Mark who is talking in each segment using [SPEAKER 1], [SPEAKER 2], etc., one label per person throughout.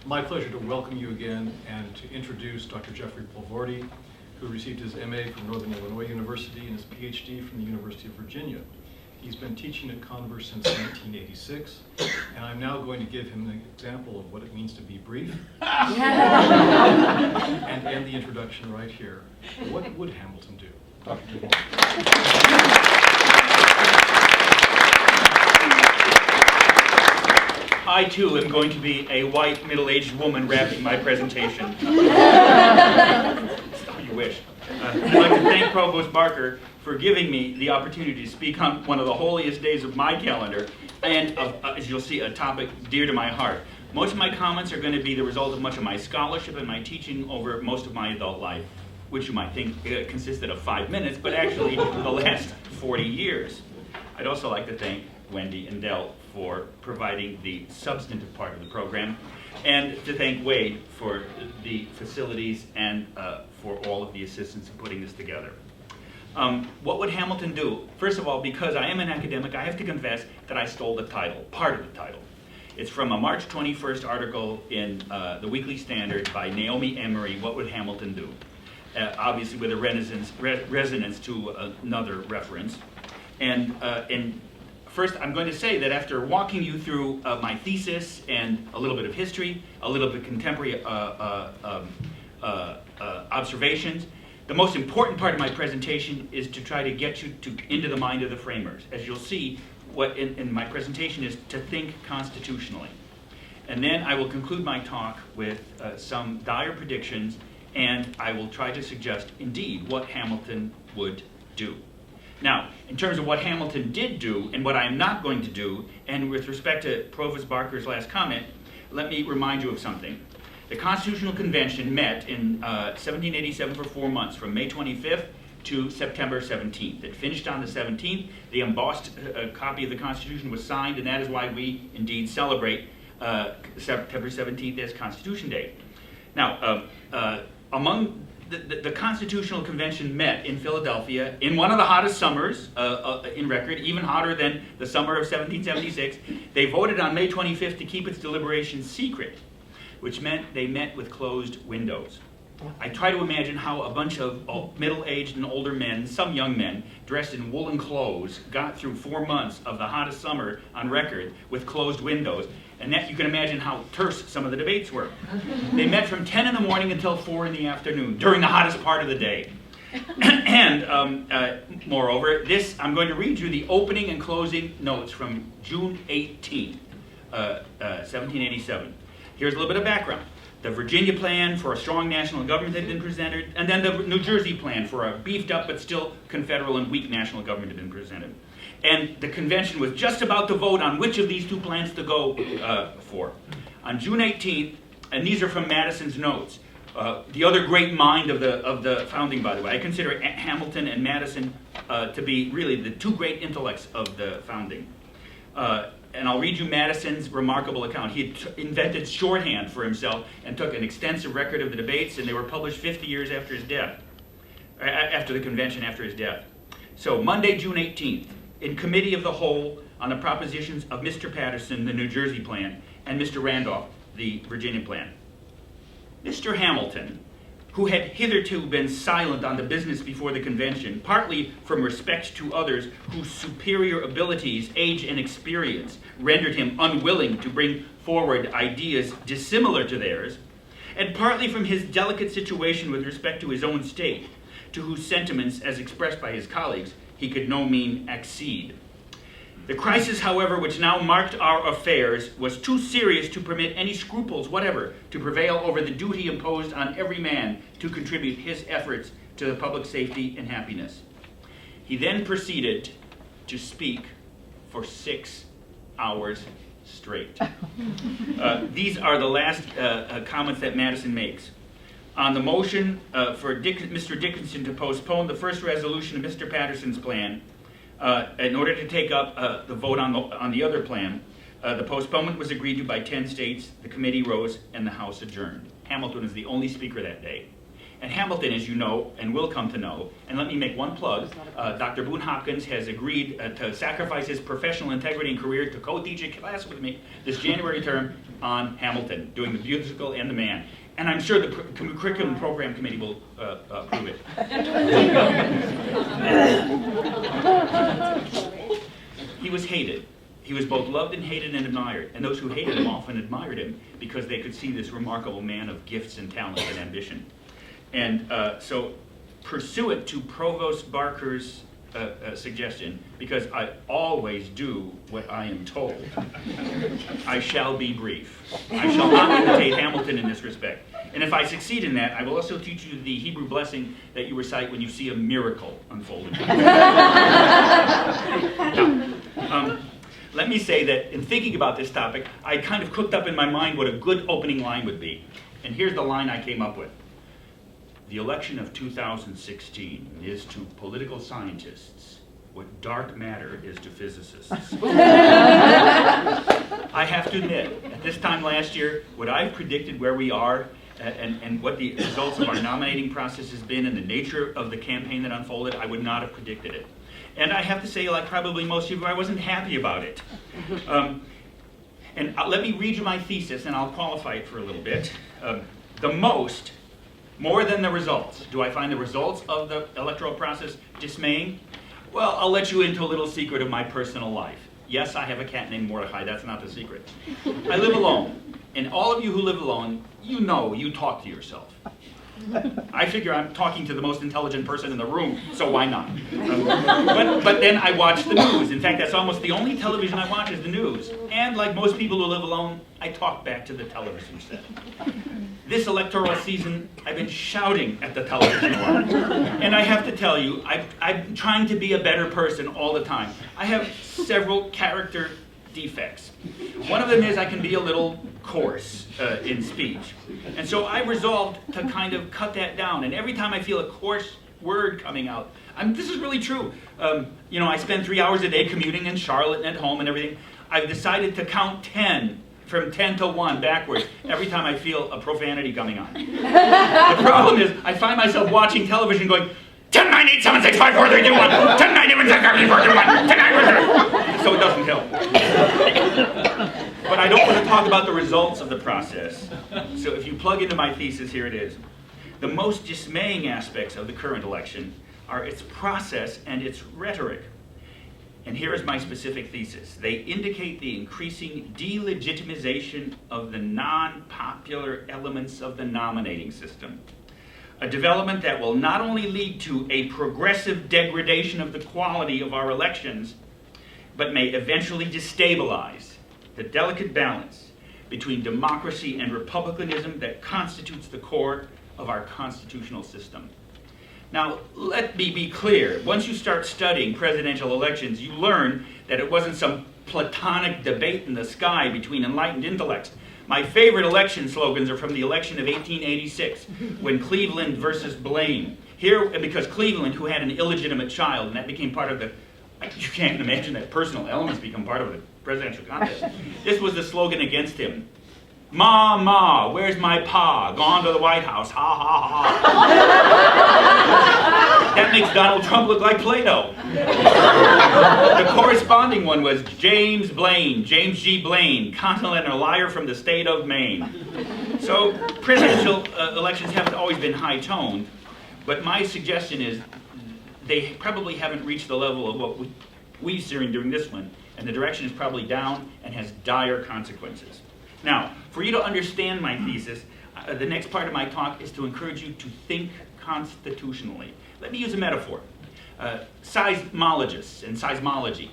[SPEAKER 1] My pleasure to welcome you again and to introduce Dr. Jeffrey Poelvoorde, who received his MA from Northern Illinois University and his PhD from the University of Virginia. He's been teaching at Converse since 1986, and I'm now going to give him an example of what it means to be brief and end the introduction right here. What would Hamilton do? Dr. Poelvoorde.
[SPEAKER 2] I too am going to be a white middle-aged woman wrapping my presentation. Oh, you wish. I'd like to thank Provost Barker for giving me the opportunity to speak on one of the holiest days of my calendar, and as you'll see, a topic dear to my heart. Most of my comments are going to be the result of much of my scholarship and my teaching over most of my adult life, which you might think consisted of 5 minutes, but actually the last 40 years. I'd also like to thank Wendy and Dell for providing the substantive part of the program, and to thank Wade for the facilities and for all of the assistance in putting this together. What would Hamilton do? First of all, because I am an academic, I have to confess that I stole the title, part of the title. It's from a March 21st article in the Weekly Standard by Naomi Emery, What Would Hamilton Do? Obviously with a resonance to another reference. And first, I'm going to say that after walking you through my thesis and a little bit of history, a little bit of contemporary observations, the most important part of my presentation is to try to get you into the mind of the framers. As you'll see, what in my presentation is to think constitutionally. And then I will conclude my talk with some dire predictions, and I will try to suggest, indeed, what Hamilton would do. Now, in terms of what Hamilton did do and what I am not going to do, and with respect to Provost Barker's last comment, let me remind you of something. The Constitutional Convention met in 1787 for 4 months, from May 25th to September 17th. It finished on the 17th. The embossed copy of the Constitution was signed, and that is why we indeed celebrate September 17th as Constitution Day. Now, among the Constitutional Convention met in Philadelphia in one of the hottest summers in record, even hotter than the summer of 1776. They voted on May 25th to keep its deliberations secret, which meant they met with closed windows. I try to imagine how a bunch of middle-aged and older men, some young men, dressed in woolen clothes, got through 4 months of the hottest summer on record with closed windows. And that you can imagine how terse some of the debates were. They met from 10 in the morning until 4 in the afternoon, during the hottest part of the day. And moreover, I'm going to read you the opening and closing notes from June 18th, 1787. Here's a little bit of background. The Virginia plan for a strong national government had been presented, and then the New Jersey plan for a beefed up but still confederal and weak national government had been presented. And the convention was just about to vote on which of these two plans to go for. On June 18th, and these are from Madison's notes, the other great mind of the founding, by the way. I consider Hamilton and Madison to be really the two great intellects of the founding. And I'll read you Madison's remarkable account. He had invented shorthand for himself and took an extensive record of the debates, and they were published 50 years after his death, after the convention, after his death. So Monday, June 18th, in committee of the whole on the propositions of Mr. Patterson, the New Jersey plan, and Mr. Randolph, the Virginia plan. Mr. Hamilton, who had hitherto been silent on the business before the convention, partly from respect to others whose superior abilities, age, and experience rendered him unwilling to bring forward ideas dissimilar to theirs, and partly from his delicate situation with respect to his own state, to whose sentiments, as expressed by his colleagues, he could no mean accede. The crisis, however, which now marked our affairs was too serious to permit any scruples whatever to prevail over the duty imposed on every man to contribute his efforts to the public safety and happiness. He then proceeded to speak for 6 hours straight. These are the last comments that Madison makes. On the motion for Mr. Dickinson to postpone the first resolution of Mr. Patterson's plan, in order to take up the vote on the other plan, the postponement was agreed to by 10 states, the committee rose, and the House adjourned. Hamilton is the only speaker that day. And Hamilton, as you know, and will come to know, and let me make one plug, Dr. Boone Hopkins has agreed to sacrifice his professional integrity and career to co-teach a class with me this January term on Hamilton, doing the musical and the man. And I'm sure the curriculum program committee will approve it. He was hated. He was both loved and hated and admired. And those who hated him often admired him because they could see this remarkable man of gifts and talent and ambition. And so, pursuant to Provost Barker's suggestion, because I always do what I am told, I shall be brief. I shall not imitate Hamilton in this respect. And if I succeed in that, I will also teach you the Hebrew blessing that you recite when you see a miracle unfolding. Now, let me say that in thinking about this topic, I kind of cooked up in my mind what a good opening line would be. And here's the line I came up with. The election of 2016 is to political scientists what dark matter is to physicists. I have to admit, at this time last year, what I've predicted where we are and what the results of our nominating process has been and the nature of the campaign that unfolded, I would not have predicted it. And I have to say, like probably most of you, I wasn't happy about it. And let me read you my thesis, and I'll qualify it for a little bit. More than the results. Do I find the results of the electoral process dismaying? Well, I'll let you into a little secret of my personal life. Yes, I have a cat named Mordecai. That's not the secret. I live alone. And all of you who live alone, you know you talk to yourself. I figure I'm talking to the most intelligent person in the room, so why not? But then I watch the news. In fact, that's almost the only television I watch is the news. And like most people who live alone, I talk back to the television set. This electoral season, I've been shouting at the television line. And I have to tell you, I'm trying to be a better person all the time. I have several character defects. One of them is I can be a little coarse in speech. And so I resolved to kind of cut that down. And every time I feel a coarse word coming out, this is really true. I spend 3 hours a day commuting in Charlotte and at home and everything. I've decided to count 10, from 10 to 1 backwards, every time I feel a profanity coming on. The problem is, I find myself watching television going, 10, 9, 8, 7, 6, 5, 4, 3, 2, 1, 10, 9, 8, 7, 6, 5, 4, 3, 2, 1, 10, 9, so it doesn't help. But I don't want to talk about the results of the process. So if you plug into my thesis, here it is. The most dismaying aspects of the current election are its process and its rhetoric. And here is my specific thesis. They indicate the increasing delegitimization of the non-popular elements of the nominating system. A development that will not only lead to a progressive degradation of the quality of our elections, but may eventually destabilize the delicate balance between democracy and republicanism that constitutes the core of our constitutional system. Now, let me be clear. Once you start studying presidential elections, you learn that it wasn't some platonic debate in the sky between enlightened intellects. My favorite election slogans are from the election of 1886, when Cleveland versus Blaine. Here, because Cleveland, who had an illegitimate child, and that became part of the, you can't imagine that personal elements become part of the presidential contest. This was the slogan against him. Ma, ma, where's my pa? Gone to the White House, ha, ha, ha. That makes Donald Trump look like Plato. The corresponding one was James Blaine, James G. Blaine, continental liar from the state of Maine. So presidential elections haven't always been high-toned, but my suggestion is they probably haven't reached the level of what we've seen during this one, and the direction is probably down and has dire consequences. Now, for you to understand my thesis, the next part of my talk is to encourage you to think constitutionally. Let me use a metaphor. Seismologists and seismology.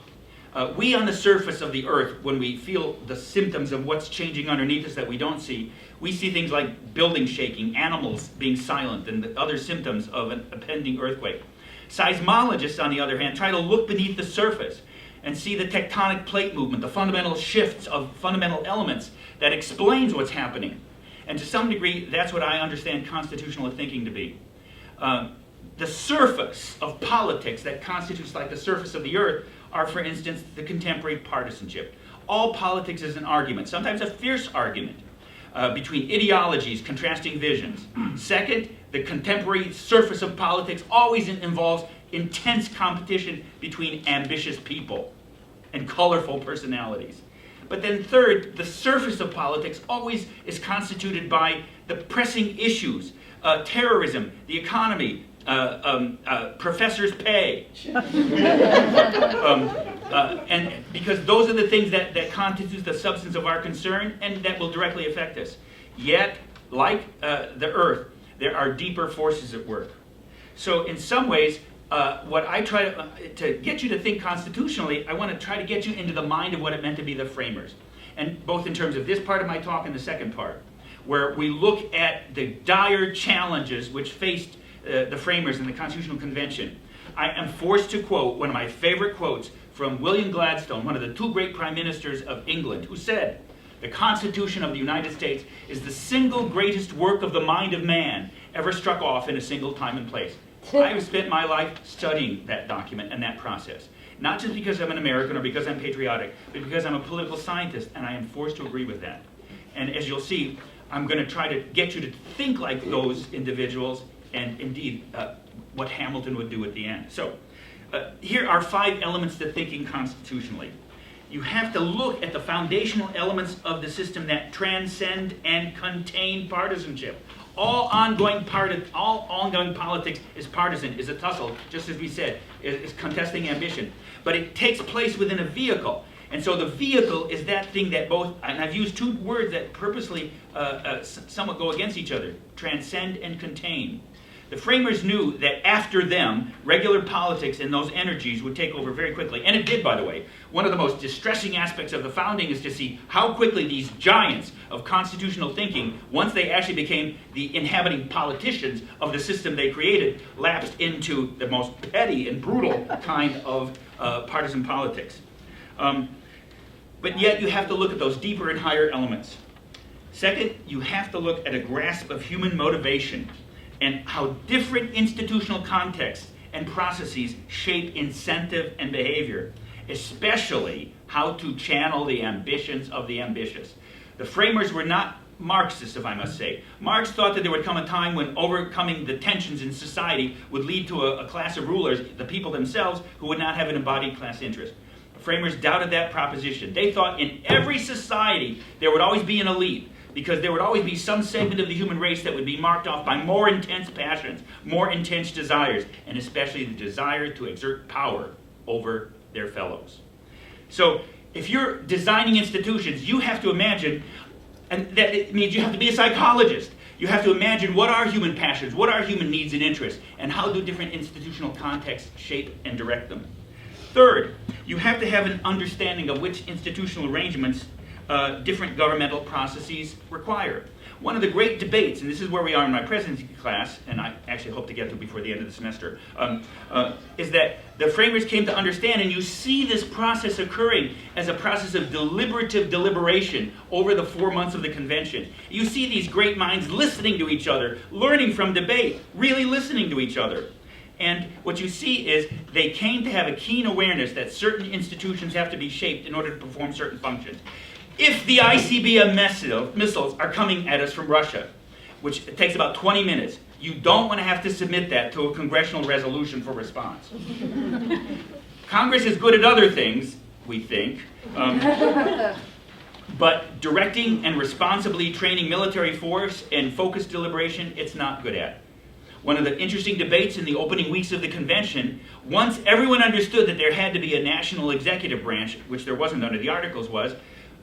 [SPEAKER 2] We on the surface of the earth, when we feel the symptoms of what's changing underneath us that we don't see, we see things like buildings shaking, animals being silent, and the other symptoms of an impending earthquake. Seismologists, on the other hand, try to look beneath the surface and see the tectonic plate movement, the fundamental shifts of fundamental elements that explains what's happening. And to some degree, that's what I understand constitutional thinking to be. The surface of politics that constitutes like the surface of the earth are, for instance, the contemporary partisanship. All politics is an argument, sometimes a fierce argument. between ideologies, contrasting visions. Second, the contemporary surface of politics always involves intense competition between ambitious people and colorful personalities. But then third, the surface of politics always is constituted by the pressing issues, terrorism, the economy, professors' pay. And because those are the things that constitute the substance of our concern and that will directly affect us. Yet, like the earth, there are deeper forces at work. So in some ways, what I try to get you to think constitutionally, I want to try to get you into the mind of what it meant to be the framers. And both in terms of this part of my talk and the second part, where we look at the dire challenges which faced the framers in the Constitutional Convention. I am forced to quote one of my favorite quotes from William Gladstone, one of the two great prime ministers of England, who said, "The Constitution of the United States is the single greatest work of the mind of man ever struck off in a single time and place." I have spent my life studying that document and that process. Not just because I'm an American or because I'm patriotic, but because I'm a political scientist and I am forced to agree with that. And as you'll see, I'm going to try to get you to think like those individuals and indeed what Hamilton would do at the end. So here are 5 elements to thinking constitutionally. You have to look at the foundational elements of the system that transcend and contain partisanship. All ongoing politics is partisan, is a tussle, just as we said, is contesting ambition. But it takes place within a vehicle. And so the vehicle is that thing that both, and I've used 2 words that purposely somewhat go against each other, transcend and contain. The framers knew that after them, regular politics and those energies would take over very quickly. And it did, by the way. One of the most distressing aspects of the founding is to see how quickly these giants of constitutional thinking, once they actually became the inhabiting politicians of the system they created, lapsed into the most petty and brutal kind of partisan politics. But yet you have to look at those deeper and higher elements. Second, you have to look at a grasp of human motivation and how different institutional contexts and processes shape incentive and behavior, especially how to channel the ambitions of the ambitious. The framers were not Marxists, if I must say. Marx thought that there would come a time when overcoming the tensions in society would lead to a class of rulers, the people themselves, who would not have an embodied class interest. The framers doubted that proposition. They thought in every society there would always be an elite, because there would always be some segment of the human race that would be marked off by more intense passions, more intense desires, and especially the desire to exert power over their fellows. So if you're designing institutions, you have to imagine, and that it means you have to be a psychologist. You have to imagine what are human passions, what are human needs and interests, and how do different institutional contexts shape and direct them. Third, you have to have an understanding of which institutional arrangements different governmental processes require. One of the great debates, and this is where we are in my presidency class, and I actually hope to get to before the end of the semester, is that the framers came to understand, and you see this process occurring as a process of deliberative deliberation over the 4 months of the convention. You see these great minds listening to each other, learning from debate, really listening to each other. And what you see is they came to have a keen awareness that certain institutions have to be shaped in order to perform certain functions. If the ICBM missiles are coming at us from Russia, which takes about 20 minutes, you don't want to have to submit that to a congressional resolution for response. Congress is good at other things, we think, but directing and responsibly training military force and focused deliberation, it's not good at. One of the interesting debates in the opening weeks of the convention, once everyone understood that there had to be a national executive branch, which there wasn't under the Articles, was,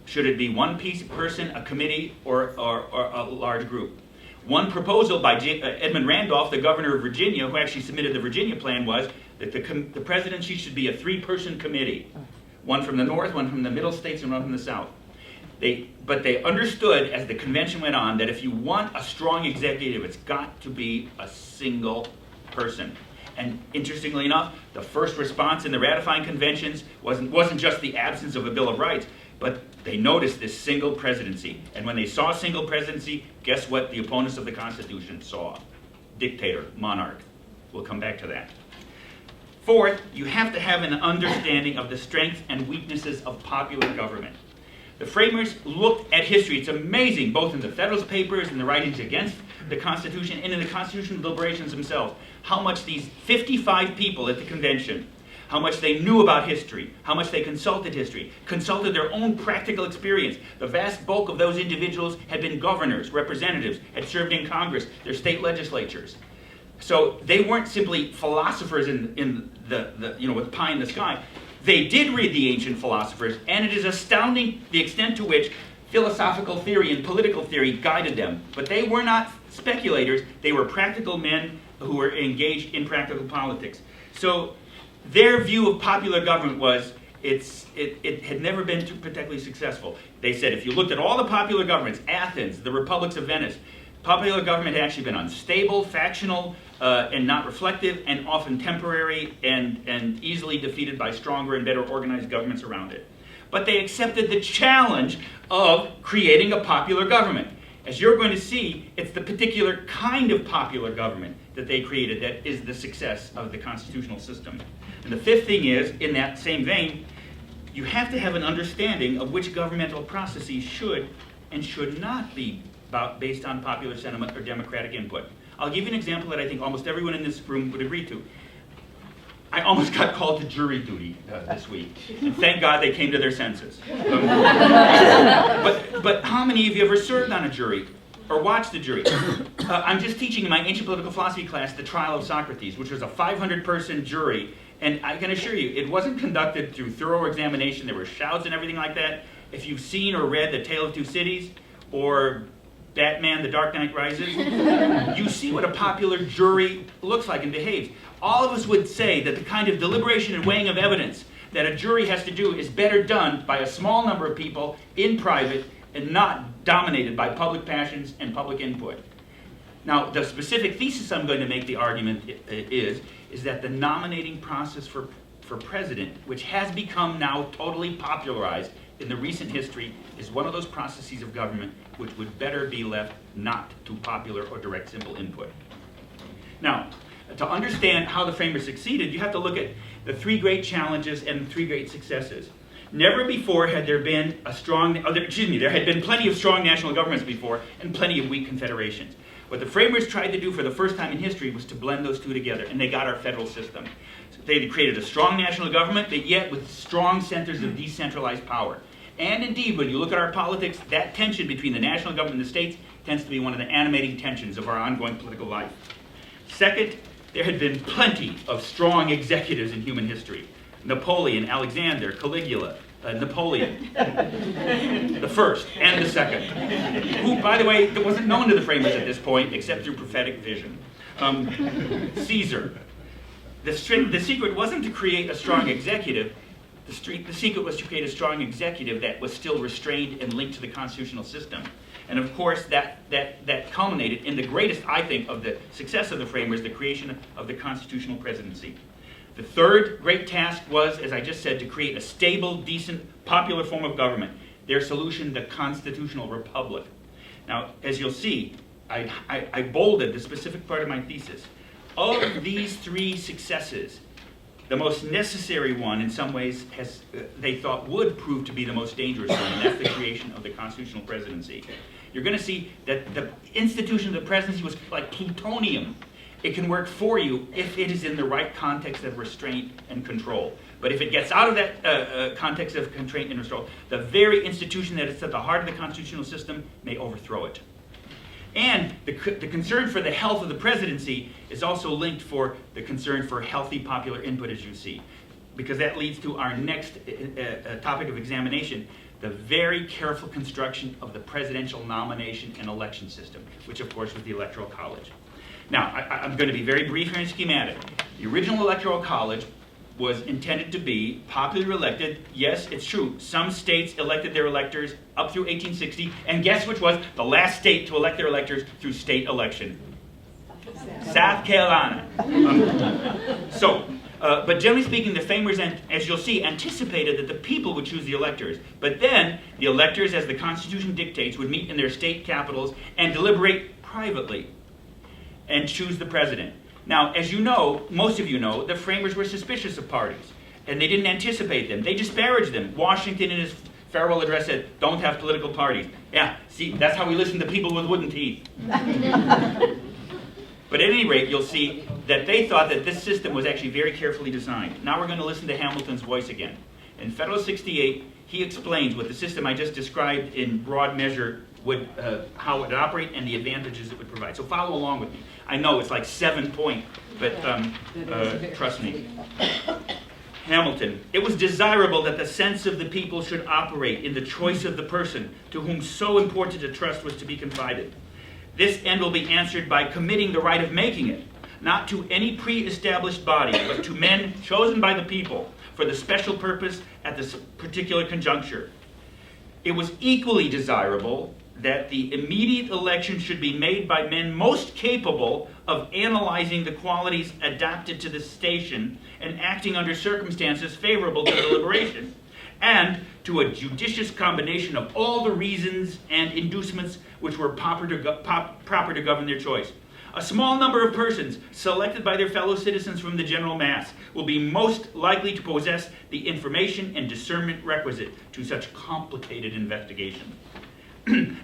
[SPEAKER 2] should it be one person, a committee, or a large group? One proposal by Edmund Randolph, the governor of Virginia, who actually submitted the Virginia plan, was that the presidency should be a 3-person committee. One from the north, one from the middle states, and one from the south. But they understood as the convention went on that if you want a strong executive, it's got to be a single person. And interestingly enough, the first response in the ratifying conventions wasn't just the absence of a Bill of Rights, but they noticed this single presidency. And when they saw a single presidency, guess what the opponents of the Constitution saw? Dictator, monarch. We'll come back to that. Fourth, you have to have an understanding of the strengths and weaknesses of popular government. The framers looked at history. It's amazing, both in the Federalist Papers and the writings against the Constitution and in the constitutional deliberations themselves, how much these 55 people at the convention, how much they knew about history, how much they consulted history, consulted their own practical experience. The vast bulk of those individuals had been governors, representatives, had served in Congress, their state legislatures. So they weren't simply philosophers in the with pie in the sky. They did read the ancient philosophers, and it is astounding the extent to which philosophical theory and political theory guided them. But they were not speculators. They were practical men who were engaged in practical politics. So their view of popular government was it had never been particularly successful. They said if you looked at all the popular governments, Athens, the republics of Venice, popular government had actually been unstable, factional, and not reflective, and often temporary, and easily defeated by stronger and better organized governments around it. But they accepted the challenge of creating a popular government. As you're going to see, it's the particular kind of popular government that they created that is the success of the constitutional system. And the fifth thing is, in that same vein, you have to have an understanding of which governmental processes should and should not be based on popular sentiment or democratic input. I'll give you an example that I think almost everyone in this room would agree to. I almost got called to jury duty this week, and thank God they came to their senses. But how many of you ever served on a jury or watched a jury? I'm just teaching in my ancient political philosophy class the trial of Socrates, which was a 500-person jury, and I can assure you, it wasn't conducted through thorough examination. There were shouts and everything like that. If you've seen or read The Tale of Two Cities, or Batman, The Dark Knight Rises, you see what a popular jury looks like and behaves. All of us would say that the kind of deliberation and weighing of evidence that a jury has to do is better done by a small number of people in private and not dominated by public passions and public input. Now, the specific thesis I'm going to make the argument is that the nominating process for president, which has become now totally popularized in the recent history, is one of those processes of government which would better be left not to popular or direct simple input. Now, to understand how the framers succeeded, you have to look at the three great challenges and three great successes. Never before had there been there had been plenty of strong national governments before and plenty of weak confederations. What the framers tried to do for the first time in history was to blend those two together, and they got our federal system. So they had created a strong national government, but yet with strong centers of decentralized power. And indeed, when you look at our politics, that tension between the national government and the states tends to be one of the animating tensions of our ongoing political life. Second, there had been plenty of strong executives in human history. Napoleon, Alexander, Caligula, Napoleon, the first and the second, who, by the way, wasn't known to the framers at this point except through prophetic vision. Caesar. The secret wasn't to create a strong executive. The secret was to create a strong executive that was still restrained and linked to the constitutional system. And of course, that culminated in the greatest, I think, of the success of the framers, the creation of the constitutional presidency. The third great task was, as I just said, to create a stable, decent, popular form of government. Their solution, the constitutional republic. Now, as you'll see, I bolded the specific part of my thesis. Of these three successes, the most necessary one, in some ways, they thought would prove to be the most dangerous one, and that's the creation of the constitutional presidency. You're going to see that the institution of the presidency was like plutonium. It can work for you if it is in the right context of restraint and control. But if it gets out of that context of constraint and control, the very institution that is at the heart of the constitutional system may overthrow it. And the concern for the health of the presidency is also linked for the concern for healthy popular input, as you see. Because that leads to our next topic of examination, the very careful construction of the presidential nomination and election system, which of course was the Electoral College. Now, I'm going to be very brief here and schematic. The original Electoral College was intended to be popularly elected. Yes, it's true. Some states elected their electors up through 1860, and guess which was the last state to elect their electors through state election? South Carolina. But generally speaking, the framers, as you'll see, anticipated that the people would choose the electors. But then, the electors, as the Constitution dictates, would meet in their state capitals and deliberate privately and choose the president. Now, as you know, most of you know, the framers were suspicious of parties, and they didn't anticipate them. They disparaged them. Washington, in his farewell address said, don't have political parties. Yeah, see, that's how we listen to people with wooden teeth. But at any rate, you'll see that they thought that this system was actually very carefully designed. Now we're going to listen to Hamilton's voice again. In Federalist 68, he explains what the system I just described in broad measure would, how it would operate and the advantages it would provide. So follow along with me. I know it's like 7-point, but trust me. Hamilton, it was desirable that the sense of the people should operate in the choice of the person to whom so important a trust was to be confided. This end will be answered by committing the right of making it, not to any pre-established body, but to men chosen by the people for the special purpose at this particular conjuncture. It was equally desirable that the immediate election should be made by men most capable of analyzing the qualities adapted to the station and acting under circumstances favorable to deliberation, and to a judicious combination of all the reasons and inducements which were proper to govern their choice. A small number of persons, selected by their fellow citizens from the general mass, will be most likely to possess the information and discernment requisite to such complicated investigation.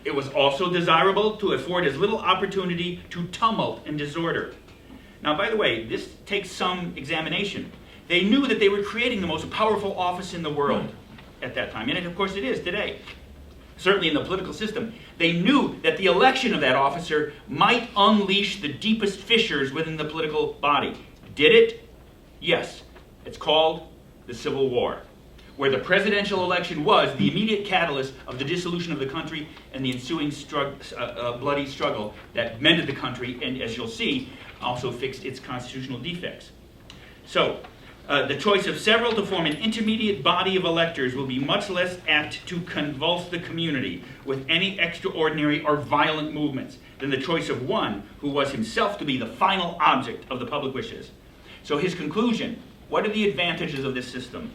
[SPEAKER 2] It was also desirable to afford as little opportunity to tumult and disorder. Now, by the way, this takes some examination. They knew that they were creating the most powerful office in the world at that time, and of course it is today. Certainly in the political system, they knew that the election of that officer might unleash the deepest fissures within the political body. Did it? Yes. It's called the Civil War, where the presidential election was the immediate catalyst of the dissolution of the country and the ensuing bloody struggle that mended the country and, as you'll see, also fixed its constitutional defects. So, the choice of several to form an intermediate body of electors will be much less apt to convulse the community with any extraordinary or violent movements than the choice of one who was himself to be the final object of the public wishes. So his conclusion, what are the advantages of this system?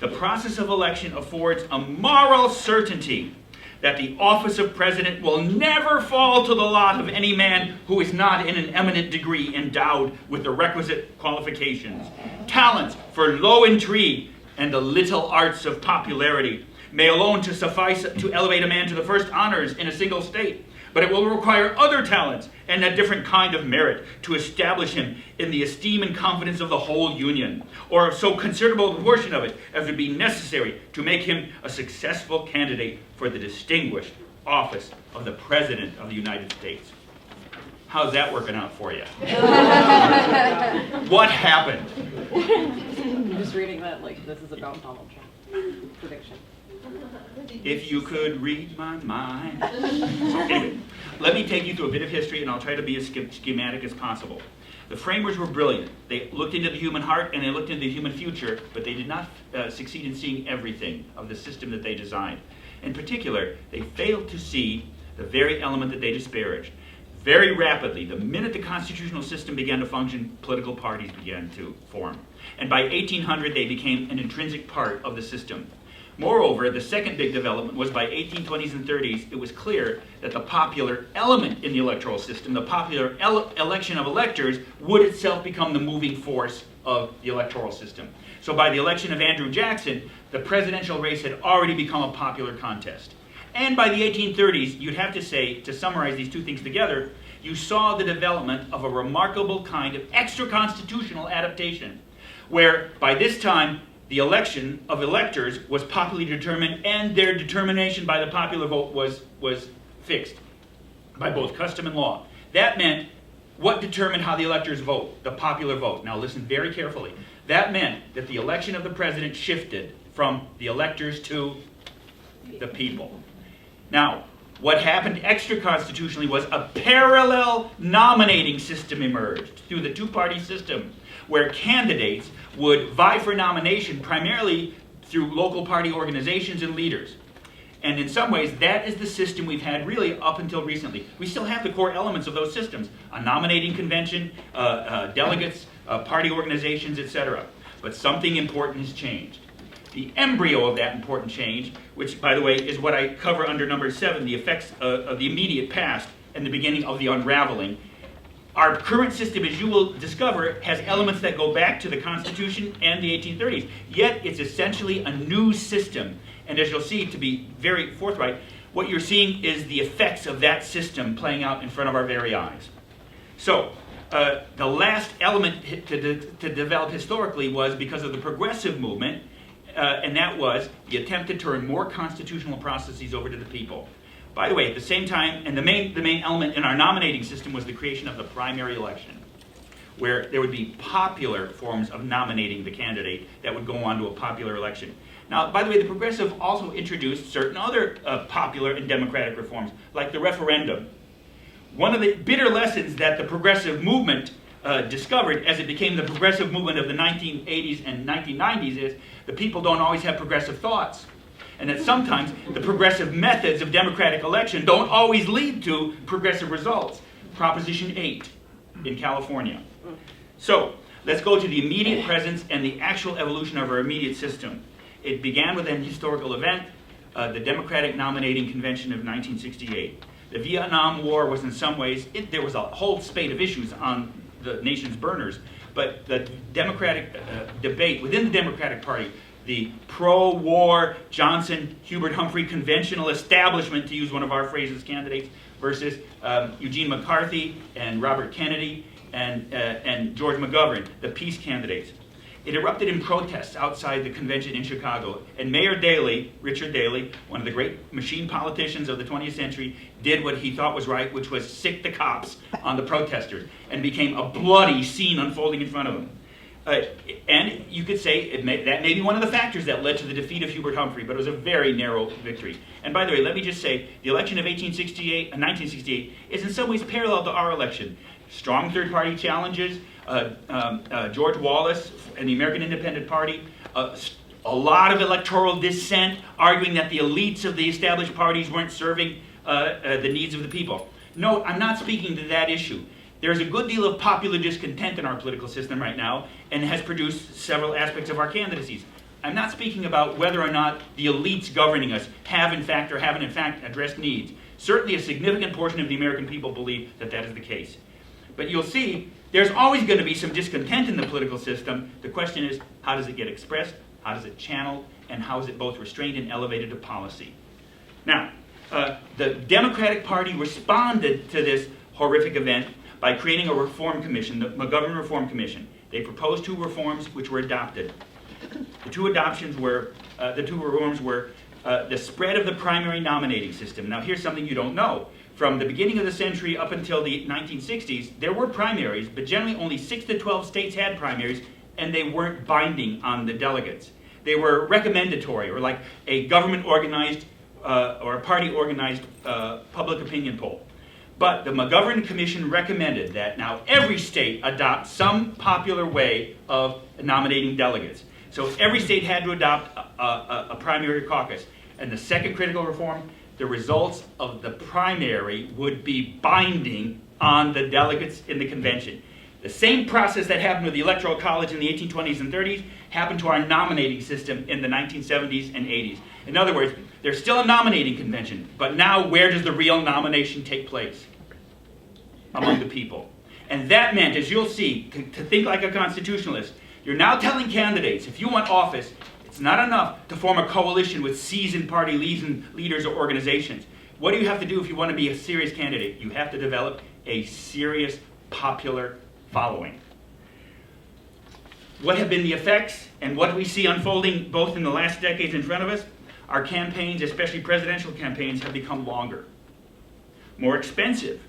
[SPEAKER 2] The process of election affords a moral certainty that the office of president will never fall to the lot of any man who is not in an eminent degree endowed with the requisite qualifications. Talents for low intrigue and the little arts of popularity may alone to suffice to elevate a man to the first honors in a single state, but it will require other talents and a different kind of merit to establish him in the esteem and confidence of the whole Union, or of so considerable a portion of it as would be necessary to make him a successful candidate for the distinguished office of the President of the United States. How's that working out for you? What happened?
[SPEAKER 3] I'm just reading that like this is about Donald Trump. Prediction.
[SPEAKER 2] If you could read my mind. So anyway, let me take you through a bit of history, and I'll try to be as schematic as possible. The framers were brilliant. They looked into the human heart and they looked into the human future, but they did not succeed in seeing everything of the system that they designed. In particular, they failed to see the very element that they disparaged. Very rapidly, the minute the constitutional system began to function, political parties began to form. And by 1800, they became an intrinsic part of the system. Moreover, the second big development was by 1820s and 30s, it was clear that the popular element in the electoral system, the popular election of electors, would itself become the moving force of the electoral system. So by the election of Andrew Jackson, the presidential race had already become a popular contest. And by the 1830s, you'd have to say, to summarize these two things together, you saw the development of a remarkable kind of extra-constitutional adaptation, where by this time, the election of electors was popularly determined, and their determination by the popular vote was fixed by both custom and law. That meant, what determined how the electors vote? The popular vote. Now listen very carefully. That meant that the election of the president shifted from the electors to the people. Now, what happened extra-constitutionally was a parallel nominating system emerged through the two-party system, where candidates would vie for nomination primarily through local party organizations and leaders. And in some ways, that is the system we've had really up until recently. We still have the core elements of those systems: a nominating convention, delegates, party organizations, etc. But something important has changed. The embryo of that important change, which, by the way, is what I cover under number 7, the effects of the immediate past and the beginning of the unraveling. Our current system, as you will discover, has elements that go back to the Constitution and the 1830s. Yet it's essentially a new system. And as you'll see, to be very forthright, what you're seeing is the effects of that system playing out in front of our very eyes. So, the last element to develop historically was because of the progressive movement, and that was the attempt to turn more constitutional processes over to the people. By the way, at the same time, and the main element in our nominating system was the creation of the primary election, where there would be popular forms of nominating the candidate that would go on to a popular election. Now, by the way, the progressive also introduced certain other popular and democratic reforms, like the referendum. One of the bitter lessons that the progressive movement discovered as it became the progressive movement of the 1980s and 1990s is the people don't always have progressive thoughts. And that sometimes the progressive methods of democratic election don't always lead to progressive results. Proposition 8 in California. So, let's go to the immediate presence and the actual evolution of our immediate system. It began with an historical event, the Democratic Nominating Convention of 1968. The Vietnam War was in some ways, there was a whole spate of issues on the nation's burners, but the Democratic debate within the Democratic Party, the pro-war Johnson, Hubert Humphrey conventional establishment, to use one of our phrases, candidates, versus Eugene McCarthy and Robert Kennedy and George McGovern, the peace candidates. It erupted in protests outside the convention in Chicago, and Mayor Daley, Richard Daley, one of the great machine politicians of the 20th century, did what he thought was right, which was sick the cops on the protesters, and became a bloody scene unfolding in front of him. And you could say that may be one of the factors that led to the defeat of Hubert Humphrey, but it was a very narrow victory. And by the way, let me just say, the election of 1968 is in some ways parallel to our election. Strong third-party challenges, George Wallace and the American Independent Party, a lot of electoral dissent, arguing that the elites of the established parties weren't serving the needs of the people. No, I'm not speaking to that issue. There's a good deal of popular discontent in our political system right now, and has produced several aspects of our candidacies. I'm not speaking about whether or not the elites governing us have in fact or haven't in fact addressed needs. Certainly a significant portion of the American people believe that that is the case. But you'll see, there's always going to be some discontent in the political system. The question is, how does it get expressed, how does it channeled, and how is it both restrained and elevated to policy? Now, the Democratic Party responded to this horrific event by creating a reform commission, the McGovern Reform Commission. They proposed 2 reforms which were adopted. The 2 reforms were the spread of the primary nominating system. Now here's something you don't know. From the beginning of the century up until the 1960s, there were primaries, but generally only 6 to 12 states had primaries, and they weren't binding on the delegates. They were recommendatory, or like a government-organized or a party-organized public opinion poll. But the McGovern Commission recommended that now every state adopt some popular way of nominating delegates. So every state had to adopt a primary caucus. And the second critical reform, the results of the primary would be binding on the delegates in the convention. The same process that happened with the Electoral College in the 1820s and 30s happened to our nominating system in the 1970s and 80s. In other words, there's still a nominating convention, but now where does the real nomination take place? Among the people. And that meant, as you'll see, to think like a constitutionalist, you're now telling candidates, if you want office, it's not enough to form a coalition with seasoned party leaders or organizations. What do you have to do if you want to be a serious candidate? You have to develop a serious popular following. What have been the effects, and what do we see unfolding both in the last decades in front of us? Our campaigns, especially presidential campaigns, have become longer, more expensive,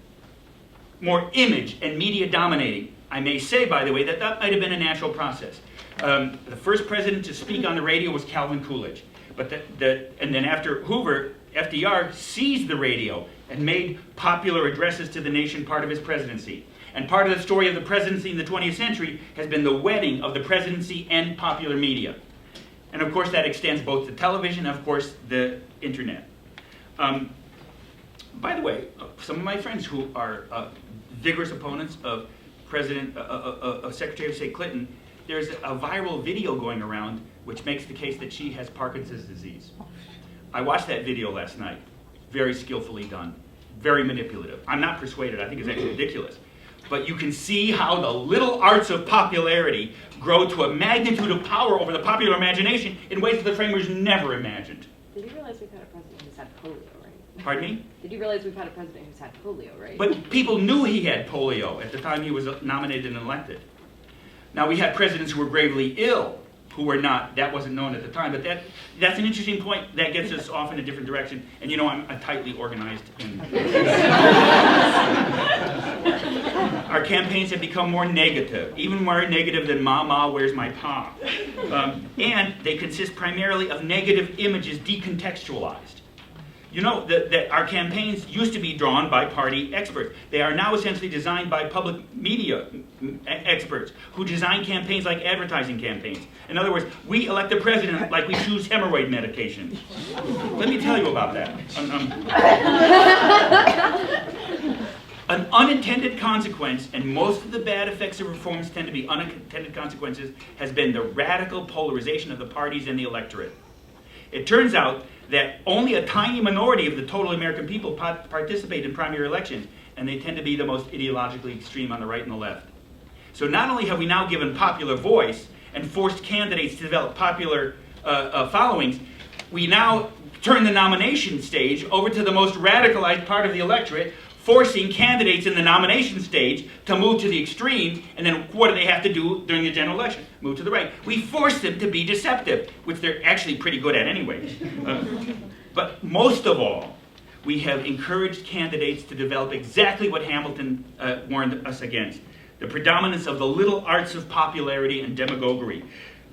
[SPEAKER 2] more image and media dominating. I may say, by the way, that might have been a natural process. The first president to speak on the radio was Calvin Coolidge. And then after Hoover, FDR seized the radio and made popular addresses to the nation part of his presidency. And part of the story of the presidency in the 20th century has been the wedding of the presidency and popular media. And of course that extends both to television and of course the internet. By the way, some of my friends who are vigorous opponents of Secretary of State Clinton, there's a viral video going around which makes the case that she has Parkinson's disease. I watched that video last night. Very skillfully done. Very manipulative. I'm not persuaded. I think it's actually ridiculous. But you can see how the little arts of popularity grow to a magnitude of power over the popular imagination in ways that the framers never imagined.
[SPEAKER 3] realize we've had a president who's had polio, right?
[SPEAKER 2] Pardon me?
[SPEAKER 3] Did you realize we've had a president who's had polio, right?
[SPEAKER 2] But people knew he had polio at the time he was nominated and elected. Now, we had presidents who were gravely ill, who were not. That wasn't known at the time. But that's an interesting point. That gets us off in a different direction. And you know, I'm tightly organized. Our campaigns have become more negative, even more negative than "Mama, where's my pa?" And they consist primarily of negative images decontextualized. You know that our campaigns used to be drawn by party experts. They are now essentially designed by public media experts who design campaigns like advertising campaigns. In other words, we elect the president like we choose hemorrhoid medication. Let me tell you about that. An unintended consequence, and most of the bad effects of reforms tend to be unintended consequences, has been the radical polarization of the parties and the electorate. It turns out that only a tiny minority of the total American people participate in primary elections, and they tend to be the most ideologically extreme on the right and the left. So not only have we now given popular voice and forced candidates to develop popular followings, we now turn the nomination stage over to the most radicalized part of the electorate, forcing candidates in the nomination stage to move to the extreme, and then what do they have to do during the general election? Move to the right. We force them to be deceptive, which they're actually pretty good at anyway. But most of all, we have encouraged candidates to develop exactly what Hamilton warned us against: the predominance of the little arts of popularity and demagoguery.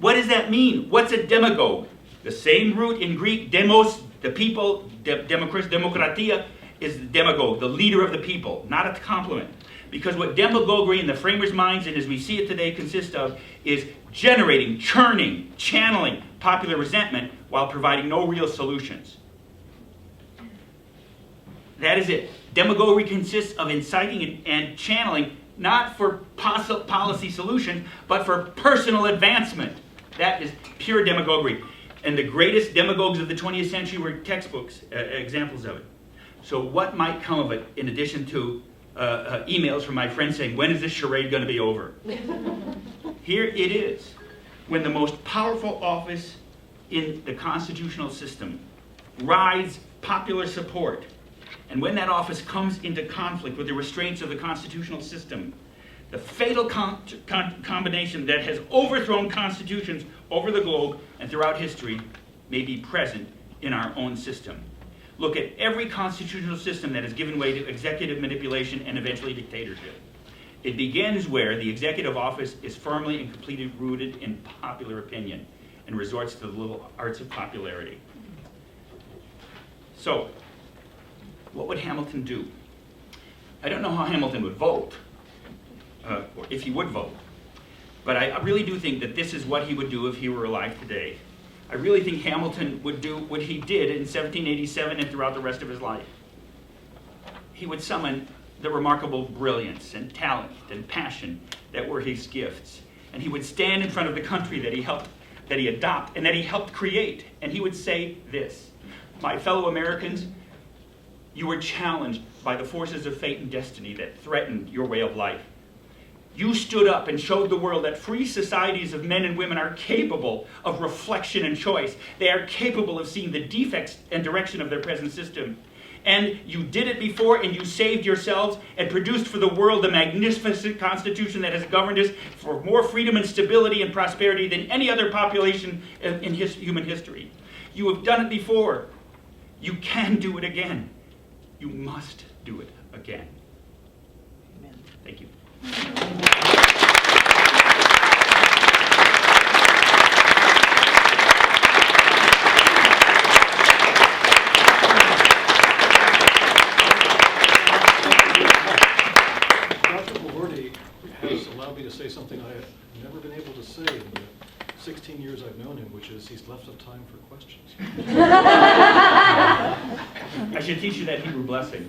[SPEAKER 2] What does that mean? What's a demagogue? The same root in Greek, demos, the people, demokratia, is the demagogue, the leader of the people, not a compliment. Because what demagoguery in the framers' minds, and as we see it today, consists of is generating, churning, channeling popular resentment while providing no real solutions. That is it. Demagoguery consists of inciting and channeling, not for policy solutions, but for personal advancement. That is pure demagoguery. And the greatest demagogues of the 20th century were textbooks, examples of it. So what might come of it, in addition to emails from my friends saying, when is this charade going to be over? Here it is. When the most powerful office in the constitutional system rides popular support, and when that office comes into conflict with the restraints of the constitutional system, the fatal combination that has overthrown constitutions over the globe and throughout history may be present in our own system. Look at every constitutional system that has given way to executive manipulation and eventually dictatorship. It begins where the executive office is firmly and completely rooted in popular opinion and resorts to the little arts of popularity. So, what would Hamilton do? I don't know how Hamilton would vote, or if he would vote, but I really do think that this is what he would do if he were alive today. I really think Hamilton would do what he did in 1787 and throughout the rest of his life. He would summon the remarkable brilliance and talent and passion that were his gifts. And he would stand in front of the country that he helped create. And he would say this: my fellow Americans, you were challenged by the forces of fate and destiny that threatened your way of life. You stood up and showed the world that free societies of men and women are capable of reflection and choice. They are capable of seeing the defects and direction of their present system. And you did it before, and you saved yourselves and produced for the world the magnificent Constitution that has governed us for more freedom and stability and prosperity than any other population in human history. You have done it before. You can do it again. You must do it again.
[SPEAKER 3] Amen.
[SPEAKER 2] Thank you.
[SPEAKER 1] Dr. Poelvoorde has allowed me to say something I have never been able to say in the 16 years I've known him, which is he's left some time for questions.
[SPEAKER 2] I should teach you that Hebrew blessing.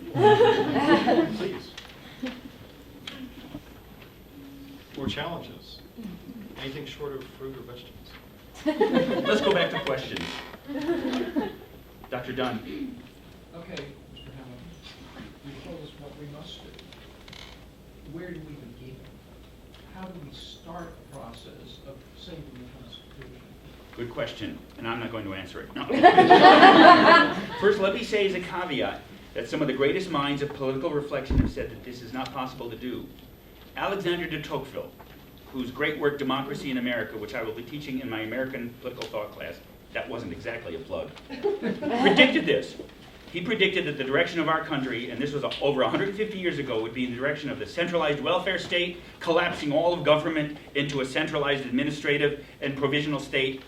[SPEAKER 1] Please. Or challenges. Anything short of fruit or vegetables.
[SPEAKER 2] Let's go back to questions. Dr. Dunn.
[SPEAKER 4] Okay, Mr. Hamilton, you told us what we must do. Where do we begin? How do we start the process of saving the Constitution?
[SPEAKER 2] Good question, and I'm not going to answer it. No. First, let me say as a caveat that some of the greatest minds of political reflection have said that this is not possible to do. Alexander de Tocqueville, whose great work, Democracy in America, which I will be teaching in my American political thought class, that wasn't exactly a plug, predicted this. He predicted that the direction of our country, and this was over 150 years ago, would be in the direction of the centralized welfare state, collapsing all of government into a centralized administrative and provisional state,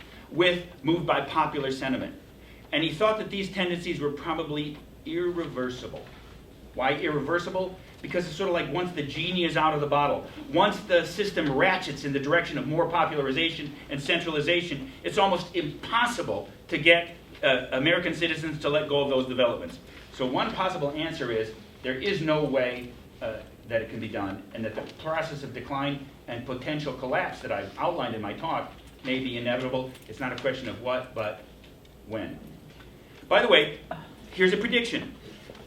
[SPEAKER 2] moved by popular sentiment. And he thought that these tendencies were probably irreversible. Why irreversible? Because it's sort of like once the genie is out of the bottle, once the system ratchets in the direction of more popularization and centralization, it's almost impossible to get American citizens to let go of those developments. So one possible answer is there is no way that it can be done, and that the process of decline and potential collapse that I've outlined in my talk may be inevitable. It's not a question of what, but when. By the way, here's a prediction.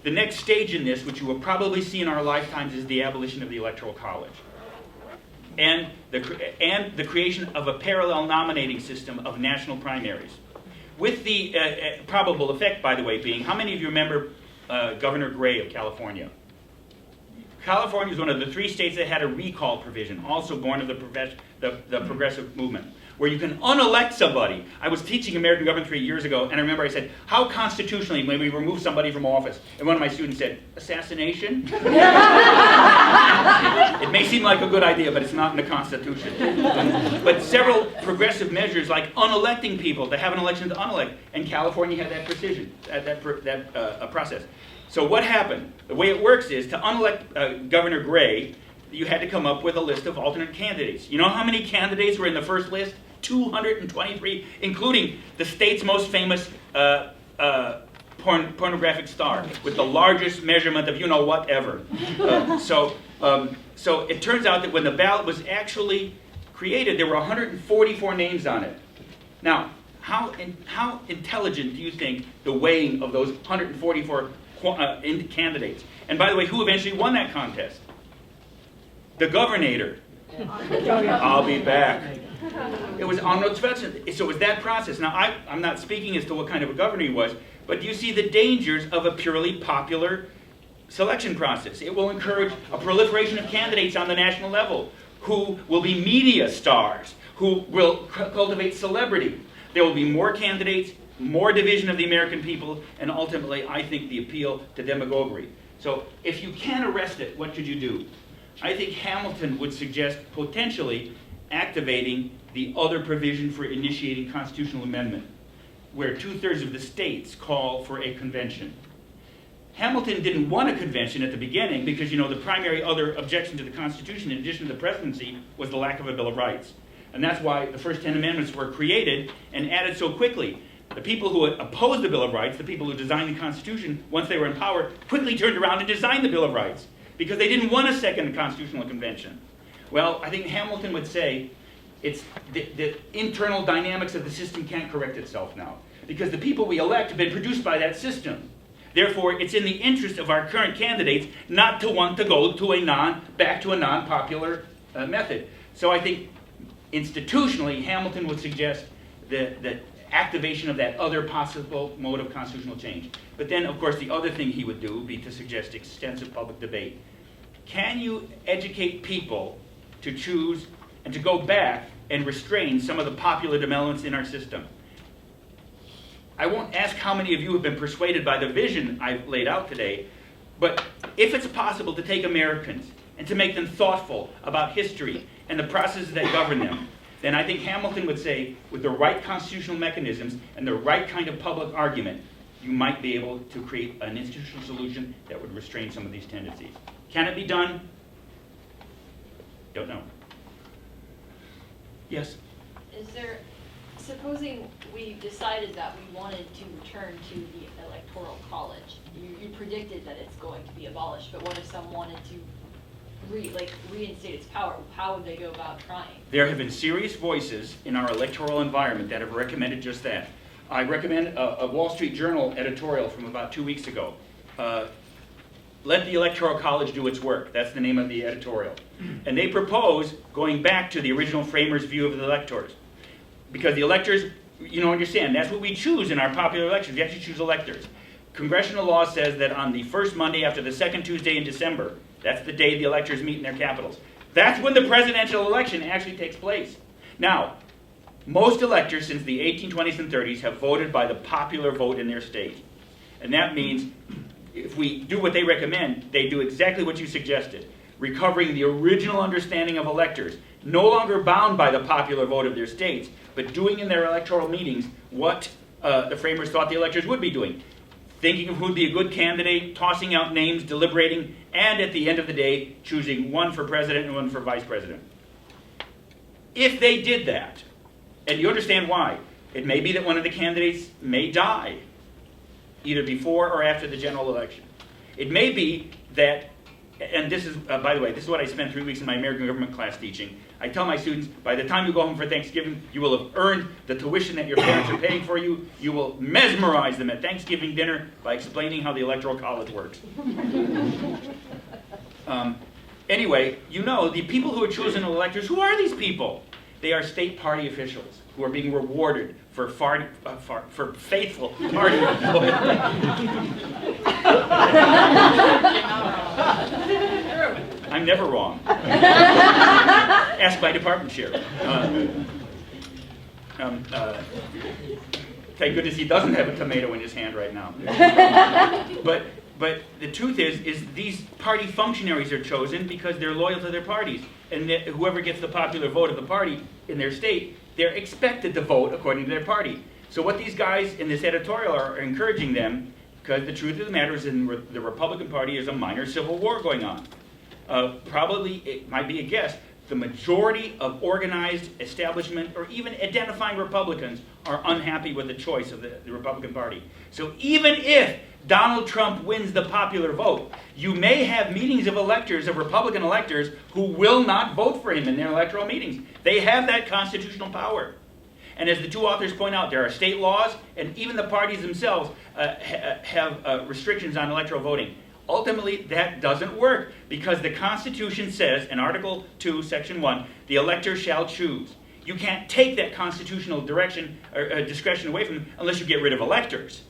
[SPEAKER 2] The next stage in this, which you will probably see in our lifetimes, is the abolition of the Electoral College. And the creation of a parallel nominating system of national primaries. With the probable effect, by the way, being, how many of you remember Governor Gray of California? California is one of the 3 states that had a recall provision, also born of the progressive movement, where you can unelect somebody. I was teaching American government 3 years ago, and I remember I said, how constitutionally may we remove somebody from office? And one of my students said, assassination? It may seem like a good idea, but it's not in the Constitution. But several progressive measures, like unelecting people, to have an election to unelect, and California had that precision, that process. So what happened? The way it works is, to unelect Governor Gray, you had to come up with a list of alternate candidates. You know how many candidates were in the first list? 223, including the state's most famous pornographic star, with the largest measurement of you-know-what ever. So it turns out that when the ballot was actually created, there were 144 names on it. Now, how intelligent do you think the weighing of those 144 candidates? And by the way, who eventually won that contest? The governor. I'll be back. It was Arnold Schwarzenegger. So it was that process. Now, I'm not speaking as to what kind of a governor he was, but you see the dangers of a purely popular selection process. It will encourage a proliferation of candidates on the national level who will be media stars, who will cultivate celebrity. There will be more candidates, more division of the American people, and ultimately, I think, the appeal to demagoguery. So if you can arrest it, what should you do? I think Hamilton would suggest potentially activating the other provision for initiating constitutional amendment, where 2/3 of the states call for a convention. Hamilton didn't want a convention at the beginning because, you know, the primary other objection to the Constitution, in addition to the presidency, was the lack of a Bill of Rights. And that's why the first 10 amendments were created and added so quickly. The people who opposed the Bill of Rights, the people who designed the Constitution, once they were in power, quickly turned around and designed the Bill of Rights, because they didn't want a second constitutional convention. Well, I think Hamilton would say it's the internal dynamics of the system can't correct itself now, because the people we elect have been produced by that system. Therefore, it's in the interest of our current candidates not to want to go to back to a non-popular method. So I think institutionally, Hamilton would suggest the activation of that other possible mode of constitutional change. But then, of course, the other thing he would do would be to suggest extensive public debate. Can you educate people to choose and to go back and restrain some of the popular developments in our system? I won't ask how many of you have been persuaded by the vision I've laid out today, but if it's possible to take Americans and to make them thoughtful about history and the processes that govern them, then I think Hamilton would say, with the right constitutional mechanisms and the right kind of public argument, you might be able to create an institutional solution that would restrain some of these tendencies. Can it be done? Don't know. Yes?
[SPEAKER 5] Is there, supposing we decided that we wanted to return to the electoral college, you predicted that it's going to be abolished, but what if some wanted to reinstate its power? How would they go about trying?
[SPEAKER 2] There have been serious voices in our electoral environment that have recommended just that. I recommend a Wall Street Journal editorial from about 2 weeks ago. Let the Electoral College do its work. That's the name of the editorial. And they propose going back to the original framers' view of the electors. Because the electors understand, that's what we choose in our popular elections. We actually choose electors. Congressional law says that on the first Monday after the second Tuesday in December, that's the day the electors meet in their capitals. That's when the presidential election actually takes place. Now, most electors since the 1820s and 30s have voted by the popular vote in their state. And that means if we do what they recommend, they do exactly what you suggested, recovering the original understanding of electors, no longer bound by the popular vote of their states, but doing in their electoral meetings what the framers thought the electors would be doing. Thinking of who would be a good candidate, tossing out names, deliberating, and at the end of the day, choosing one for president and one for vice president. If they did that, and you understand why, it may be that one of the candidates may die, either before or after the general election. It may be that, and this is, by the way, this is what I spent 3 weeks in my American government class teaching. I tell my students, by the time you go home for Thanksgiving, you will have earned the tuition that your parents are paying for you. You will mesmerize them at Thanksgiving dinner by explaining how the Electoral College works. Anyway, the people who are chosen as electors, who are these people? They are state party officials who are being rewarded for faithful party loyalty. I'm never wrong. Ask my department chair. Thank goodness he doesn't have a tomato in his hand right now. But the truth is these party functionaries are chosen because they're loyal to their parties. And whoever gets the popular vote of the party in their state, they're expected to vote according to their party. So what these guys in this editorial are encouraging them, because the truth of the matter is in the Republican Party is a minor civil war going on. Probably, it might be a guess, the majority of organized establishment or even identifying Republicans are unhappy with the choice of the Republican Party. So even if Donald Trump wins the popular vote, you may have meetings of electors, of Republican electors, who will not vote for him in their electoral meetings. They have that constitutional power. And as the two authors point out, there are state laws, and even the parties themselves have restrictions on electoral voting. Ultimately, that doesn't work because the Constitution says, in Article 2, Section 1, the elector shall choose. You can't take that constitutional direction or discretion away from them unless you get rid of electors.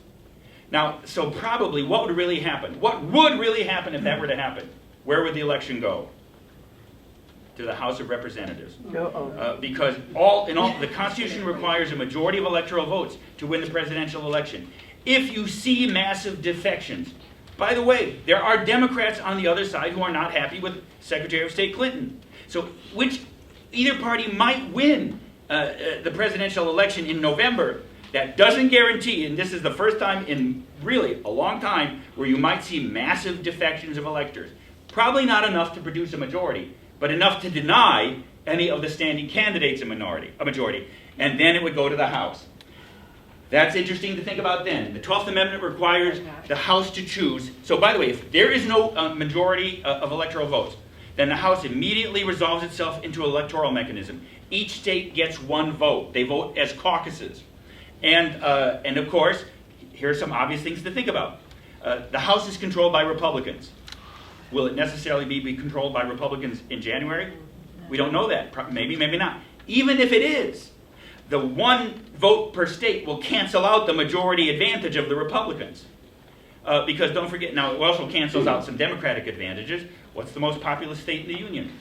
[SPEAKER 2] Now, so probably what would really happen? What would really happen if that were to happen? Where would the election go? To the House of Representatives. Because the Constitution requires a majority of electoral votes to win the presidential election. If you see massive defections, by the way, there are Democrats on the other side who are not happy with Secretary of State Clinton. So either party might win the presidential election in November. That doesn't guarantee, and this is the first time in really a long time where you might see massive defections of electors. Probably not enough to produce a majority, but enough to deny any of the standing candidates a majority. And then it would go to the House. That's interesting to think about then. The 12th Amendment requires the House to choose. So by the way, if there is no majority of electoral votes, then the House immediately resolves itself into an electoral mechanism. Each state gets one vote. They vote as caucuses. And of course, here are some obvious things to think about. The House is controlled by Republicans. Will it necessarily be controlled by Republicans in January? We don't know that. Maybe, maybe not. Even if it is, the one vote per state will cancel out the majority advantage of the Republicans. Because don't forget, now it also cancels out some Democratic advantages. What's the most populous state in the Union?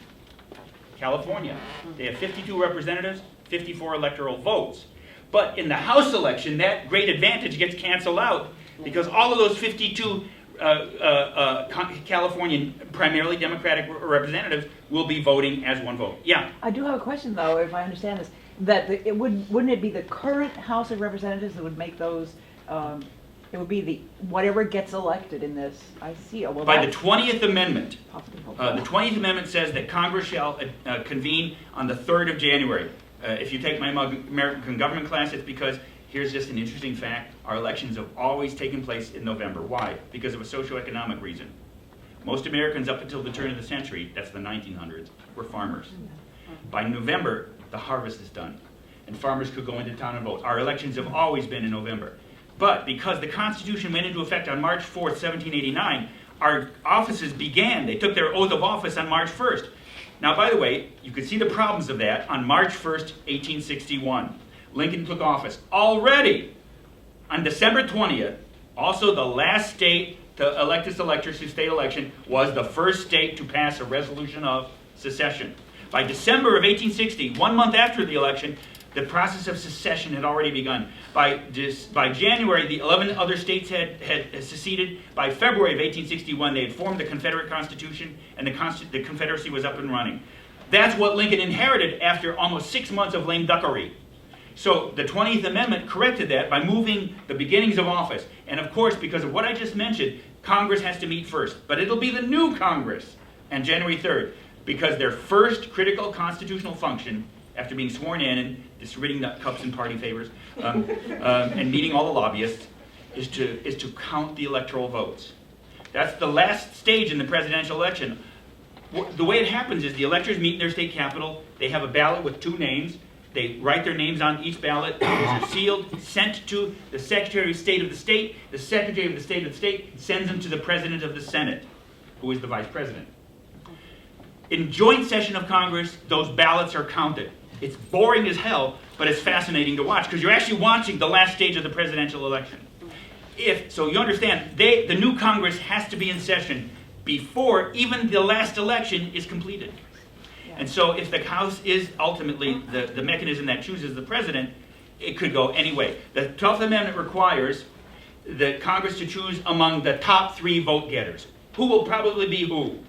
[SPEAKER 2] California. They have 52 representatives, 54 electoral votes. But in the House election, that great advantage gets canceled out because all of those 52 Californian, primarily Democratic representatives will be voting as one vote. Yeah?
[SPEAKER 6] I do have a question, though, if I understand this. That wouldn't it be the current House of Representatives that would make those, it would be whatever gets elected in this, I see. Well,
[SPEAKER 2] by the 20th Amendment, the 20th Amendment says that Congress shall convene on the 3rd of January. If you take my American government class, it's because, here's just an interesting fact, our elections have always taken place in November. Why? Because of a socioeconomic reason. Most Americans up until the turn of the century, that's the 1900s, were farmers. By November, the harvest is done, and farmers could go into town and vote. Our elections have always been in November. But because the Constitution went into effect on March 4th, 1789, our offices began. They took their oath of office on March 1st. Now, by the way, you could see the problems of that on March 1st, 1861. Lincoln took office. Already, on December 20th, also the last state to elect its electors to state election, was the first state to pass a resolution of secession. By December of 1860, 1 month after the election, the process of secession had already begun. By January, the 11 other states had seceded. By February of 1861, they had formed the Confederate Constitution, and the Confederacy was up and running. That's what Lincoln inherited after almost 6 months of lame duckery. So the 20th Amendment corrected that by moving the beginnings of office. And of course, because of what I just mentioned, Congress has to meet first. But it'll be the new Congress on January 3rd, because their first critical constitutional function, after being sworn in and distributing the cups and party favors, and meeting all the lobbyists, is to count the electoral votes. That's the last stage in the presidential election. The way it happens is the electors meet in their state capital. They have a ballot with 2 names. They write their names on each ballot. Those are sealed, sent to the Secretary of State of the state. The Secretary of the State of the state sends them to the President of the Senate, who is the Vice President. In joint session of Congress, those ballots are counted. It's boring as hell, but it's fascinating to watch because you're actually watching the last stage of the presidential election. So you understand, the new Congress has to be in session before even the last election is completed. And so if the House is ultimately the mechanism that chooses the president, it could go any way. The 12th Amendment requires the Congress to choose among the top 3 vote getters. Who will probably be who,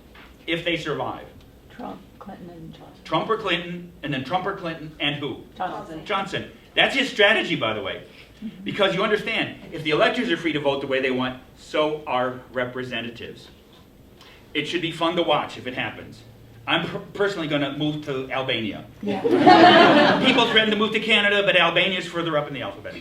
[SPEAKER 2] if they survive?
[SPEAKER 6] Trump, Clinton, and Johnson.
[SPEAKER 2] Trump or Clinton, and then Trump or Clinton, and who?
[SPEAKER 3] Johnson.
[SPEAKER 2] Johnson. That's his strategy, by the way. Because you understand, if the electors are free to vote the way they want, so are representatives. It should be fun to watch if it happens. I'm personally going to move to Albania.
[SPEAKER 6] Yeah.
[SPEAKER 2] People threaten to move to Canada, but Albania is further up in the alphabet.